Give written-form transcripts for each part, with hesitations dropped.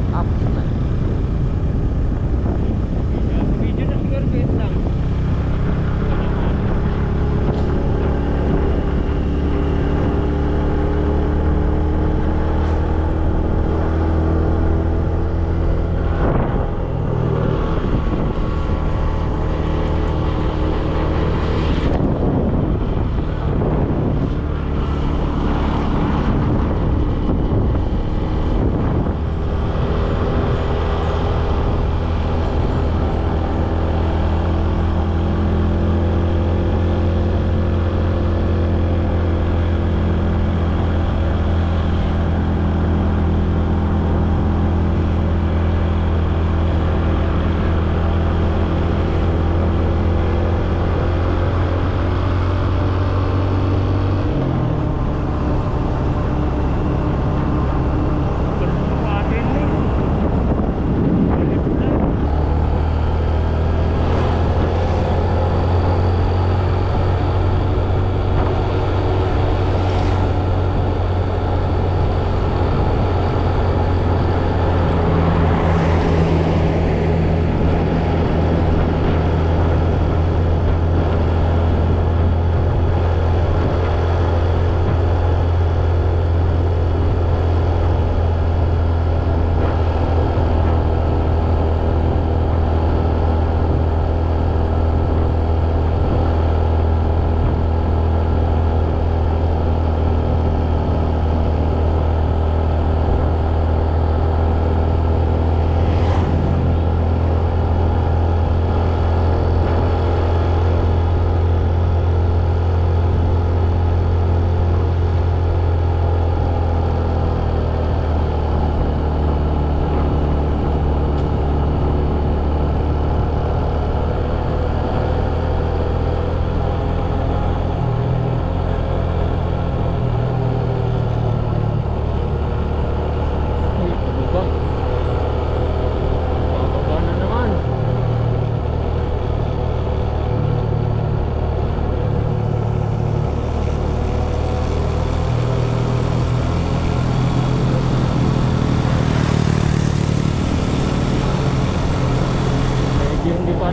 Up na. Video na siguro bit lang.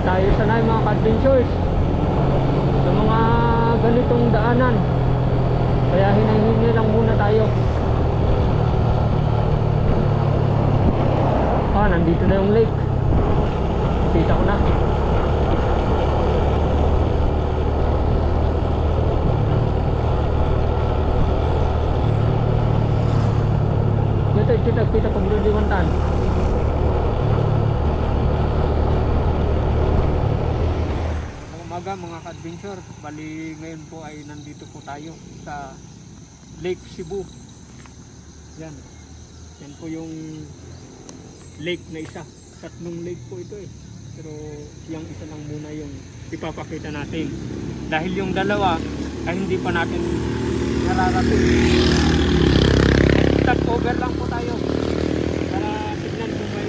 Tayo sanay mga ka-adventures sa mga ganitong daanan, kaya hinahingi lang muna tayo. Nandito na yung lake, kita ko na. Kita ko bro di Wantan. Mga ka-adventure, bali ngayon po ay nandito po tayo sa Lake Cebu. Yan po yung lake na isa, tatlong lake po ito eh, pero yung isa lang muna yung ipapakita natin dahil yung dalawa ay hindi pa natin nararating. Stop over lang po tayo para tignan kung may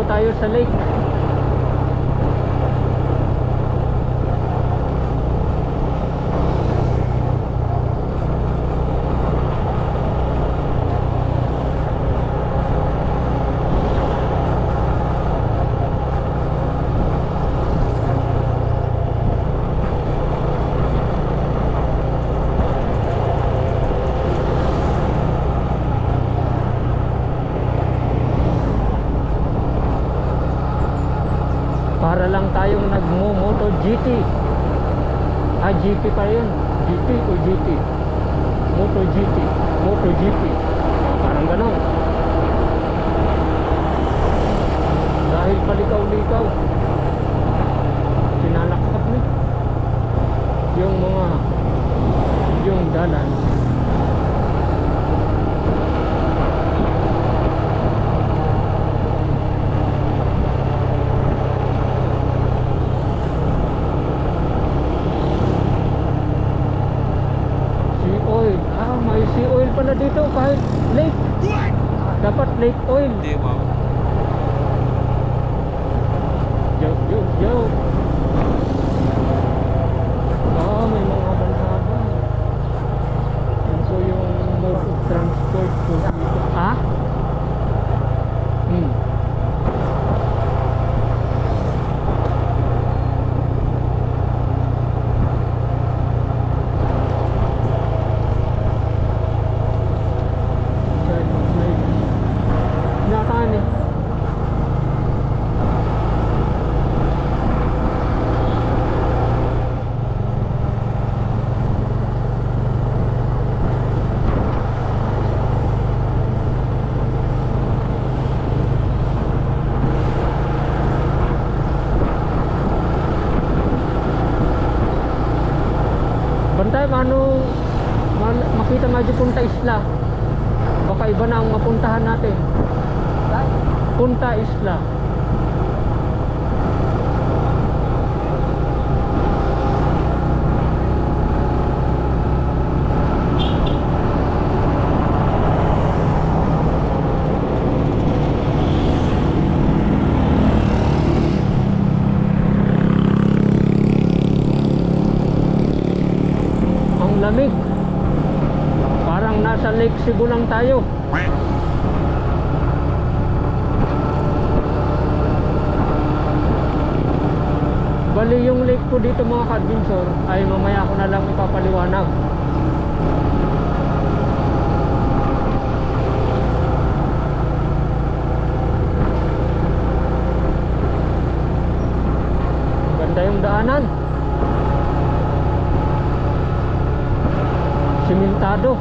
tayo sa lake. Para lang tayong nagmo-moto GT. Ah, GT pa yun. GT o GT? Moto GT. Moto GT. Parang ganon. Dahil palikaw-likaw, sinalakpak ni yung dalan. May sea oil pala dito kahit lake. Dapat lake oil. Hindi, wow. Joke. May mga bansaga. Yan po yung mode of transport po dito. Ah? Bantay, makita nga dyan Punta Isla. Baka iba na ang mapuntahan natin. Punta Isla. Lamig. Parang nasa Lake Cebu lang tayo. Bali yung lake po dito mga ka-adventure ay mamaya ko na lang ipapaliwanag. Ganda yung daanan. Simentado.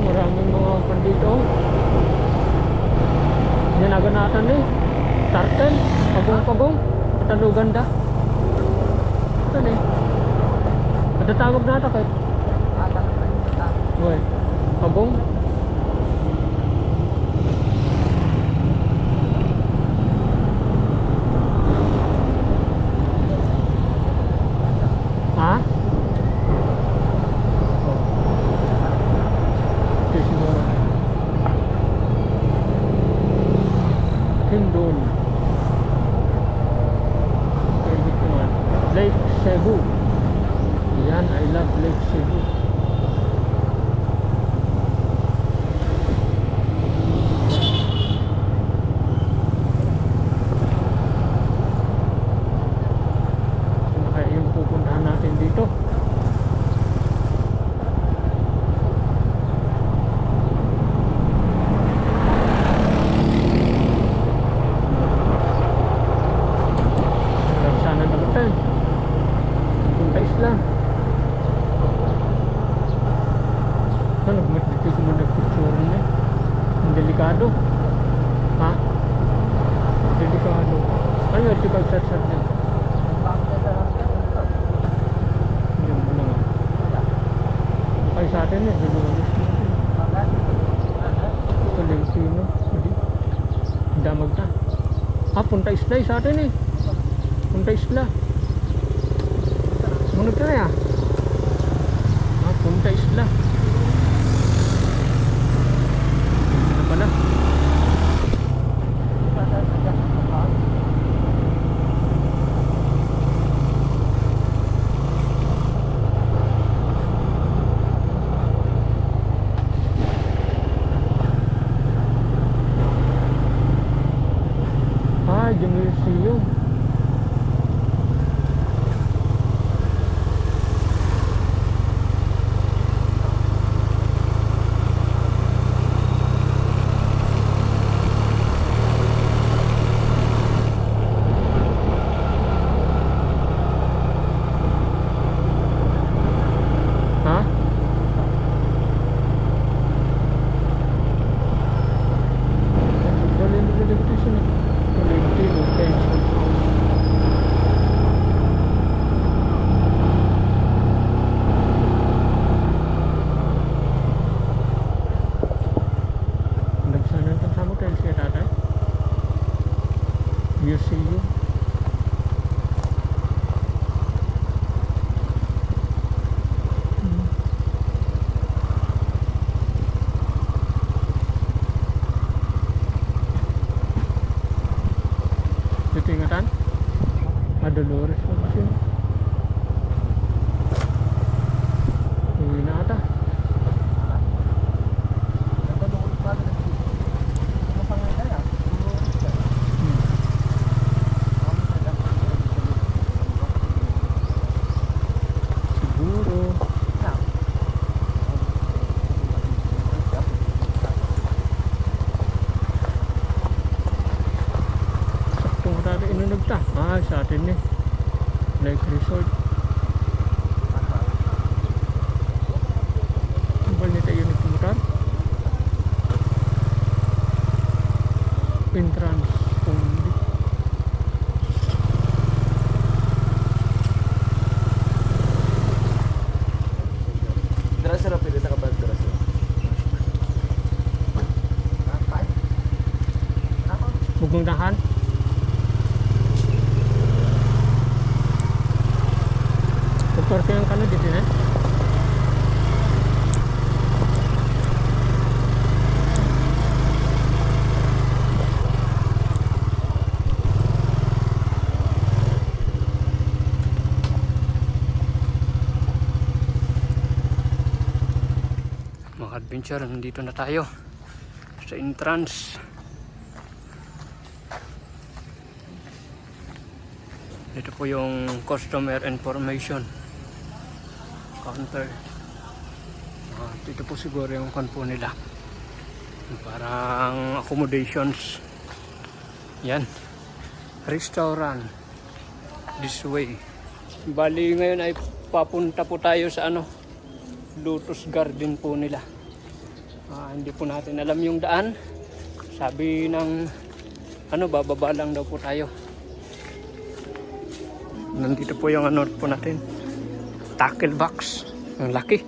Maraming mga pandito. Yanaganatan eh. Tartan, pagong-pagong, tanuganda. Ito na eh. Ada tawag na ito kahit. Uy, pagong. Lake Cebu. Yan, I love Lake Cebu. Kaya yung pupuntahan natin dito. Sana naman tayo. Punta Isla. Ano, dito ko nag-picture niya. Ang delikado. Ha? Delikado. Ano yung pag-sat-sat niya? Yan mo na nga. Ay sa atin eh. Binulis natin. Ito lang sino. Damag na. Punta Isla sa atin eh. Punta Isla. Munod ka na ya. papunta isla. Ano pala? Ah, yung museum. Ha? Dali na dali ko siya. Collective of pension house. Nagsanan ka sa motel siya tatay? Museum. Dito ingatan? Dolores pa kasi. Uwi na ata. Siguro. Saktong rari inunod ta. Ah, sa atin eh. Lake Resort. Kumpal nito yung nagpumutan. Entrance only. Dras ra pili ta kabag dras. Bugong dahan. Pagkorte yung kano dito na. Mga adventure, nandito na tayo sa entrance. Ito po yung customer information counter. Dito po siguro yung kanpo nila. Parang accommodations. Yan. Restaurant. This way. Bali ngayon ay papunta po tayo sa Lotus Garden po nila. Hindi po natin alam yung daan. Sabi ng bababa lang daw po tayo. Nandito po yung po natin. Tackle box. Ang laki.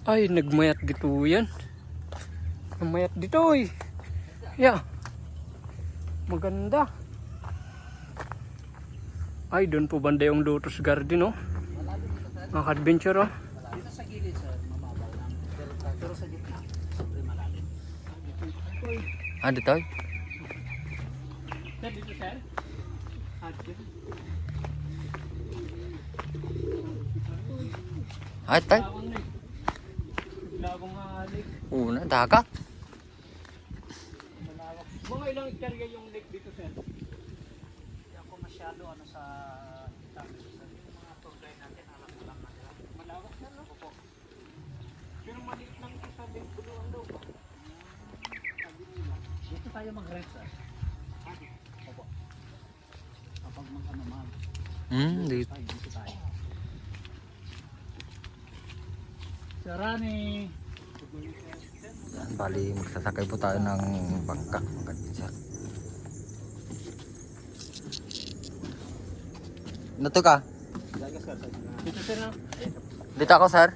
Ay, nagmayat dito yan. Nagmayat dito eh. Yeah. Maganda. Ay, doon po banda yung Lotus Garden, oh. Mga adventure, oh. Dito sa gilid sir, mababaw lang. Pero sa gitna, sobrang malalim. Dito. Sir, dito sir. Ay, tay. Lawang alik. Una, dagat. Mga ilang hektarya yung lake dito sir? Hindi ako masyado sa mga tour guide natin, alam na nila. Malawak na, no? Opo. Pero maliit lang ito sa lake Buluan daw. Dito tayo mag-rent sir. Opo. Kapag mag-ano dito. Dito tayo. Sarani. Bali, magsasakay po tayo ng bangka. Nato ka? Dito sir, no? Dito ako, sir.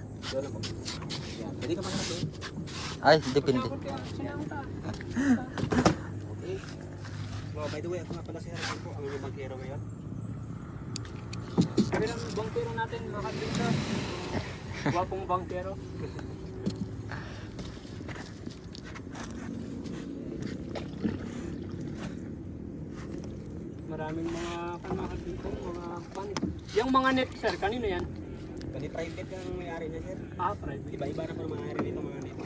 Pwede ka maghanap doon. Ay, depende. Sinabot ka, sinabot ka. Okay. Well, by the way, ako nga pala si Harry po, ang inyong bangkero ngayon. Sabi ng bangkero natin, mga kabinsa. Wapong bangkero. Maraming mga kanakat dito, mga pan. Yung mga net, sir, kanino yan? Pwede private ang may-ari niya, sir. Ah, private. Iba-iba na pa ang may-ari nito mga nito.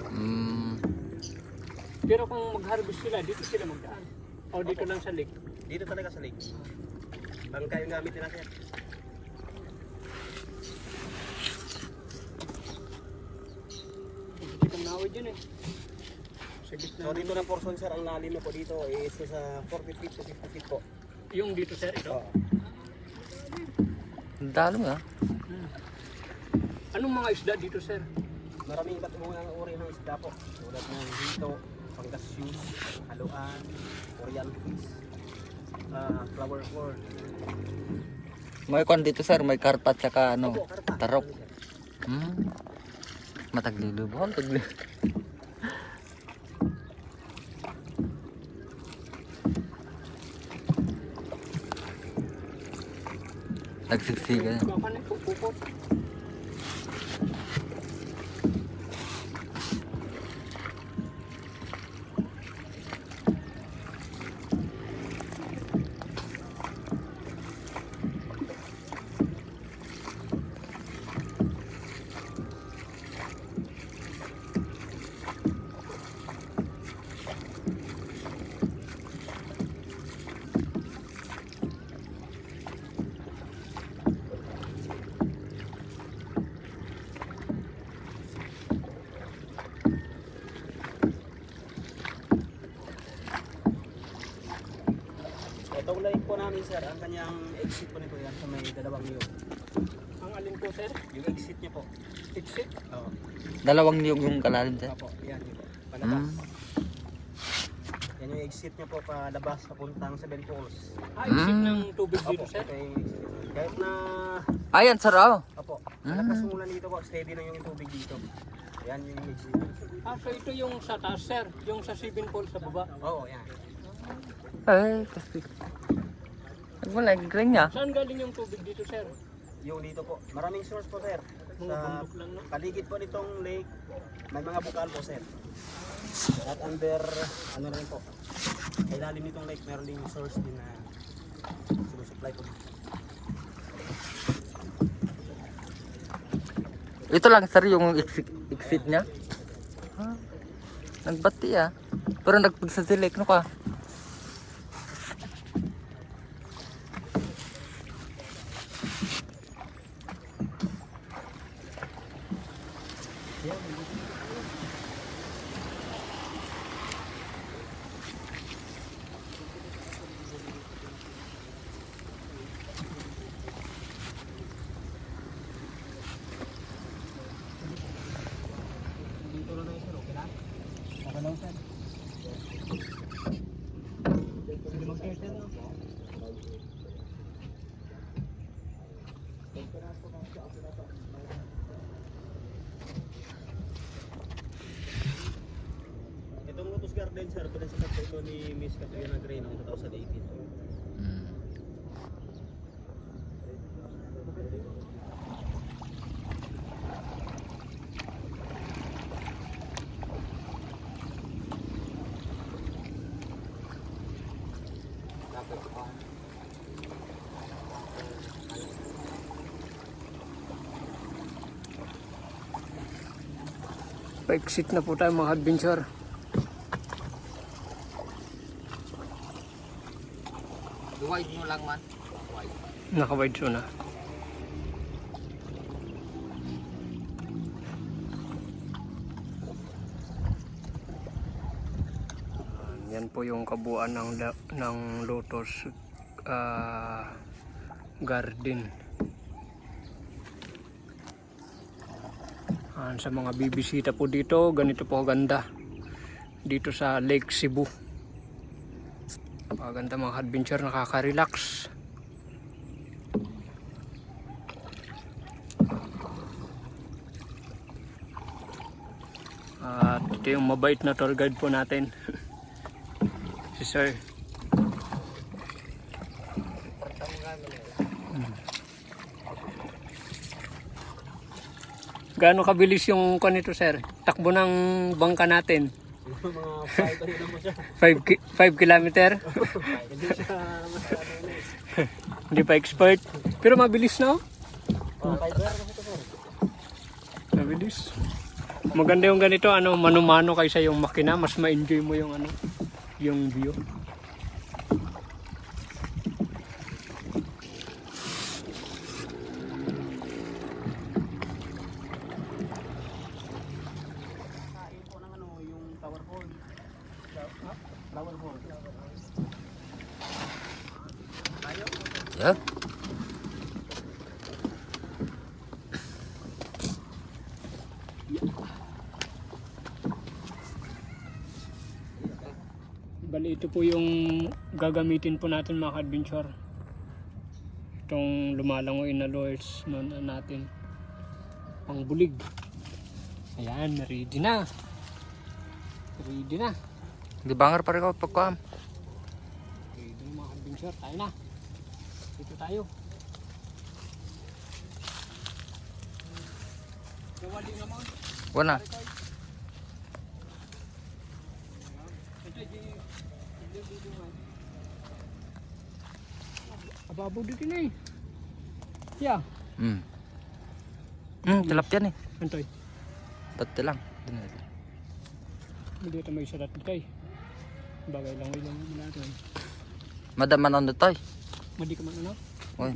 Pero kung mag-harvest sila, dito sila magdaan. O dito lang sa lake. Dito talaga sa lake. Bangka yung gamit nila, sir. Hindi kang nawid yun eh. Sa gitna. So dito na portion, sir, ang lalim na po dito is sa 40 feet to 50 feet po. Yung dito, sir, ito. Oo. Dalo nga. Anong mga isda dito, sir? Maraming iba't mga uri ng isda po. Tulad ng dito, pangasius, haluan, Korean fish, flower corn. May kwan dito sir, may karpa tsaka ano, Opo, karpa. tarok. Mataglilo ba? Taglilo. Nagsiksikan. Kapan eh, pupupot. Itong lake po namin, sir, ang kanyang exit po nito yan sa may dalawang niyog. Ang alin po, sir? Yung exit niya po. Exit. Oo. Dalawang niyog yung kalalim sir. Opo, yan yun po. Palabas. Yan yung exit niya po palabas papuntang Seven Falls. Ah, exit ng tubig dito, Opo, sir? ito yung exit. Kahit na, Ayan sir, oh. opo, malakas mula dito po, steady na yung tubig dito. Yan yung exit. Ah, so ito yung sa taas, sir? Yung sa Seven Falls sa baba? Oo, yan. Ay, kasi. Wala, green niya. Saan galing yung tubig dito, sir? Yung dito po, maraming source po, sir. Mga Sa bundok lang, no? paligid po nitong lake, may mga bukal po, sir. At under, ano rin po, sa ilalim nitong lake, meron ding source din na sinusupply po. Ito lang sir yung exit niya. Nagbati ah. Pero nagpagsasilik no ka. Dito na sir, okay na? Okay lang, sir. Itong Lotus Garden, sir, pinasikat po ito ni Miss Katrina Gray noong 2018. Pa-exit na po tayo mga adventure. Wide mo lang man. Naka-wide zone na. Yan po yung kabuuan ng Lotus Garden. Sa mga bibisita po dito, ganito po ganda dito sa Lake Cebu. Maganda mga adventure, nakaka-relax. At ito yung mabait na tour guide po natin. Si Sir. Gaano kabilis yung kanito, Sir? Takbo ng bangka natin. Mga 5 ano lang po siya. 5 kilometer? Hindi siya masyado na Hindi pa expert. Pero mabilis na, oh. 5 hours kasi ito, sir. Mabilis. Maganda yung ganito, ano, mano-mano kaysa yung makina. Mas ma-enjoy mo yung, ano, yung view. Kain po ng ano, yung tower hall. Tower hall. Yeah. Bali, ito po yung gagamitin po natin mga adventure. Itong lumalangoy na lures natin. Pang bulig. Ayan, ready na. Ready na. Di bangar pa rin ako pagkuhan. Ready na mga adventure. Tayo na. Dito tayo. Gawali naman. Wala. Ababo dito na eh. Yeah. Tilapia nih. Antoy. Pati lang. Hindi ito may sarat dito eh. Bagay lang yung natin. Madaman on the toy. Madi ka man ano? Oy.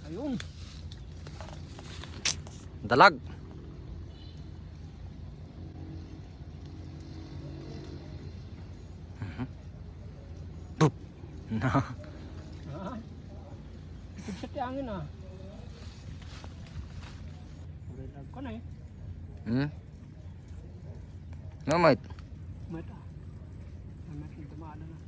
Ayun. Dalag. Ah. Ipig sa tiangin ah. Red ko na eh. No, mate. Mata. Mata yung tumaala na.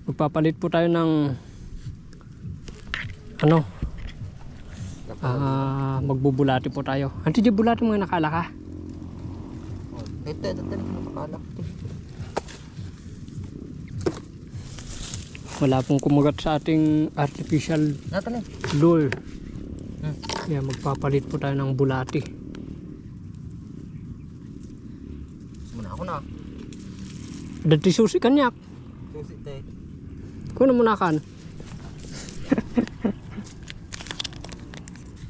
Magpapalit po tayo ng ano, magbubulati po tayo. Anti di bulati mga nakala ka? Ito nakalak. Wala pong kumagat sa ating artificial Natan eh. lure. Kaya magpapalit po tayo ng bulati. Muna ako na. Dati susi kanyak. Susi te. Kuno muna kan.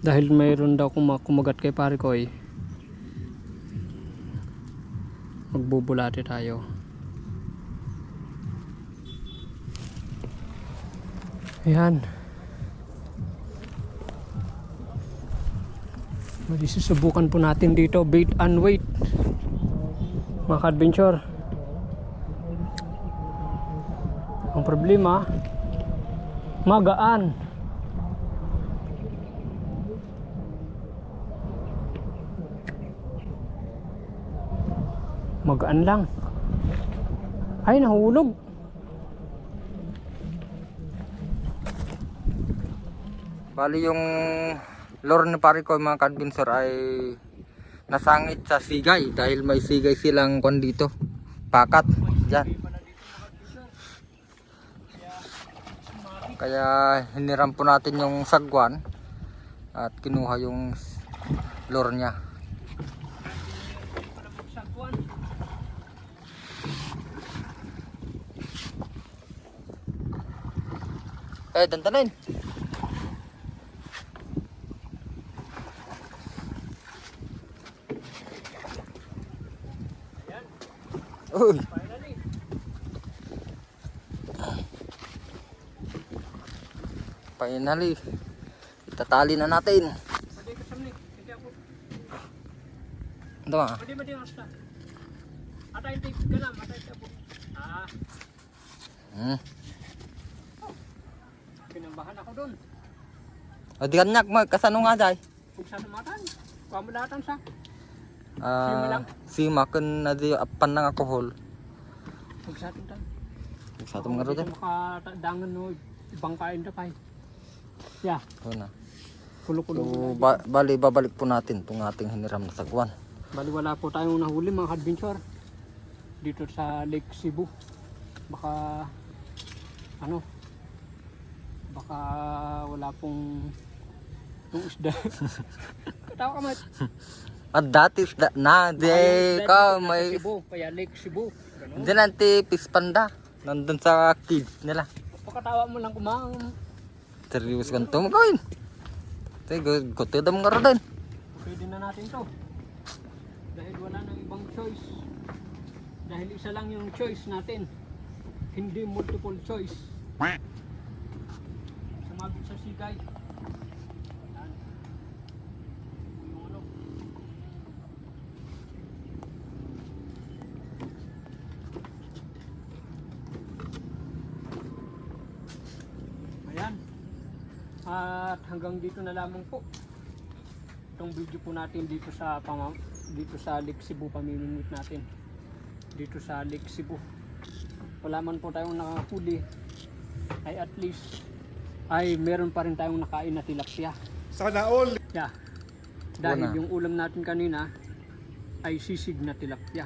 Dahil mayroon daw kumagat kay pare ko eh. Magbubulati tayo. Ayan. Susubukan po natin dito bait and weight. Mga adventure. Ang problema, magaan. Magaan lang. Ay, nahulog. Bali yung lure ni pare ko mga convincer ay nasangit sa sigay dahil may sigay silang kon dito. pakat. Diyan. Hindi pala dito mga adventure. Kaya sumabit. Kaya hiniram po natin yung sagwan at kinuha yung lure niya. Hindi pala magsagwan. Dantanin. Ayan, Uy, finally. finally. Itatali na natin. Pwede ka sa mnik. Hindi ako. Ito nga. Pwede hasta. Atay take ka lang. Atay tapo. Pinambahan ako doon. O di kanyak mo, kasano nga day? Kung saan matan. Pamulatan sa. Sima kun na di apan ng alcohol. Kung saan ito. Sa atong nga rin. Makadaangan no. Ibang kain na pa. Yeah. O na. Kulo-kulo. So, bali babalik po natin itong ating hiniram na sagwan. Bali wala po tayong nahuli mga adventure. Dito sa Lake Cebu. Baka ano? Baka wala pong yung isda. Katawa ka mat. At dati na, di ka may... Cebu, kaya Lake Cebu. Ganun. Hindi nanti pispanda. Nandun sa kids nila. Pakatawa mo lang kumang. Serious ganito mo gawin. Gutid mo nga rin. Pwede na natin to. Dahil wala nang ibang choice. Dahil isa lang yung choice natin. Hindi multiple choice. Sumabit sa sigay. Yan. Yung ano. Ayan. At hanggang dito na lamang po itong video po natin dito sa Lake Cebu, pamimimit natin dito sa Lake Cebu. Wala man po tayong nakahuli, ay at least ay meron pa rin tayong nakain na tilapia. Sana all. Yeah. Dahil Wala. yung ulam natin kanina ay sisig na tilapia,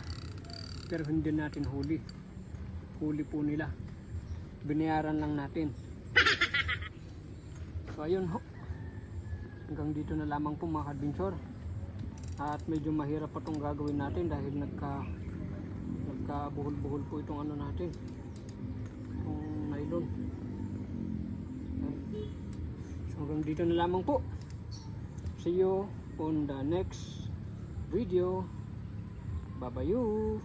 pero hindi natin huli po nila, binayaran lang natin. So ayun ho, hanggang dito na lamang po mga adventure. At medyo mahirap pa itong gagawin natin dahil nagkabuhol-buhol po itong ano natin, itong nylon. So hanggang dito na lamang po. See you on the next video. Bye bye you.